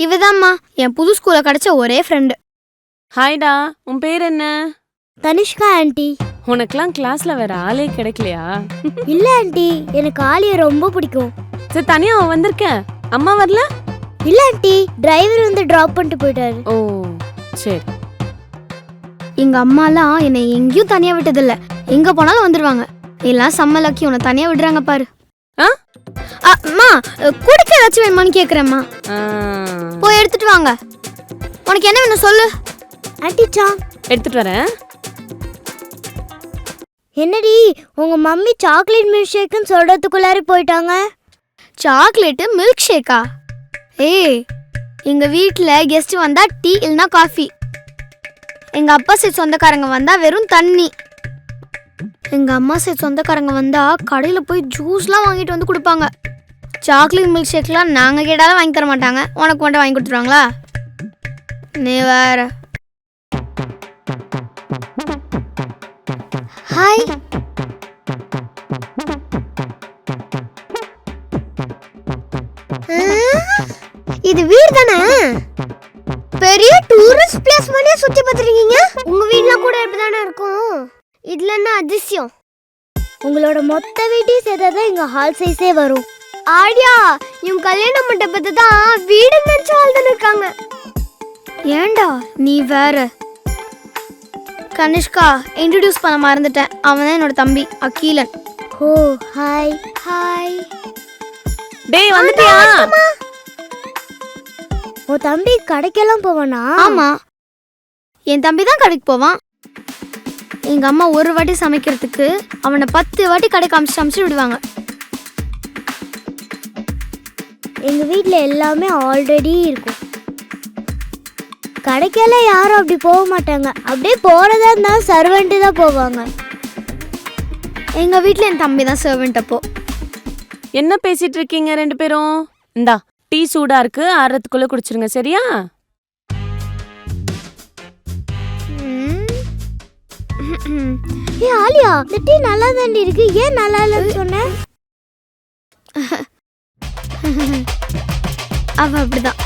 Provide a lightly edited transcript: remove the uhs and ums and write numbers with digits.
இவதாம்மா என் புது ஸ்கூல்ல கிடைச்ச ஒரே ஃப்ரெண்டு. ஹாய்டா, உன் பேர் என்ன? தனிஷ்கா ஆண்டி. உனக்குலாம் கிளாஸ்ல வேற ஆளே கிடைக்கலையா? இல்ல ஆண்டி, எனக்கு ஆலியை ரொம்ப பிடிக்கும். சரி, தனியா வந்திருக்க, அம்மா வரல? இல்ல ஆண்டி, டிரைவர் வந்து டிராப் பண்ணிட்டு போயிட்டாரு. ஓ சரி. எங்க அம்மாலாம் என்னை எங்கேயும் தனியா விட்டதில்ல. எங்க போனாலும் வந்துருவாங்க. எல்லாம் செம்ம லக்கி, உன்னை தனியா விடுறாங்க பாரு. அம்மா குடிக்க ஏதாச்சும் வேணுமான்னு கேக்குறேம்மா. போய் எடுத்துட்டு வாங்க. உனக்கு என்ன வேணும் சொல்லு. ஆண்டி சா எடுத்துட்டு வரேன். என்னடி உங்க மம்மி சாக்லேட் மில்க் ஷேக்னு சொல்றதுக்குள்ளார போயிட்டாங்க. சாக்லேட் மில்க் ஷேக்கா? ஏய், எங்க வீட்ல கெஸ்ட் வந்தா டீ இல்லனா காஃபி. எங்க அப்பா சைடு சொந்தக்காரங்க வந்தா வெறும் தண்ணி. எங்க அம்மா சைடு சொந்தக்காரங்க வந்தா கடையில போய் ஜூஸ்லாம் வாங்கிட்டு வந்து கொடுப்பாங்க. சாக்லேட் மில்க் ஷேக்லாம் நாங்க கேட்டாலும் வாங்கி தர மாட்டாங்க. உனக்கு மட்டும் வாங்கி கொடுத்துருவாங்களா? நீ வேற. ஹாய். இது வீடு தானே? பெரிய டூரிஸ்ட் பிளேஸ் மாதிரியே சுத்தி பார்த்துருக்கீங்க. உங்க வீட்ல கூட இப்படிதானே இருக்கும். இதுல என்ன அதிசயம்? உங்களோட மொத்த வீட்டையும் சேர்த்தாதான் எங்க ஹால் சைஸே வரும். ஆடியா, இவங்க கல்யாண மண்டபத்தை தான் வீடு நினைச்சு வாழ்ந்துன்னு இருக்காங்க. ஏண்டா நீ வேற. கனிஷ்கா இன்ட்ரோடியூஸ் பண்ண மறந்துட்டேன். அவன் தான் என்னோட தம்பி அகிலன். ஓ ஹாய். ஹாய். டேய் வந்துட்டியா? உன் தம்பி கடைக்கெல்லாம் போவானா? ஆமா, என் தம்பி தான் கடைக்கு போவான். எங்க அம்மா ஒரு வாட்டி சமைக்கிறதுக்கு அவனை 10 வாட்டி கடைக்கு அமிச்சு விடுவாங்க. எங்க வீட்ல எல்லாமே ஆல்ரெடி இருக்கும். கடைக்கெல்லாம் யாரும் அப்படி போக மாட்டாங்க. அப்படியே போறதா இருந்தா சர்வெண்ட் தான் போவாங்க. எங்க வீட்ல என் தம்பி தான் சர்வெண்ட். அப்போ என்ன பேசிட்டு இருக்கீங்க ரெண்டு பேரும்? இந்தா டீ சூடா இருக்கு, ஆறதுக்குள்ள குடிச்சிருங்க சரியா? ஏ ஆலியா, இந்த டீ நல்லா தாண்டி இருக்கு. ஏன் நல்லா இல்லைன்னு சொன்ன? அவ அப்படிதான்.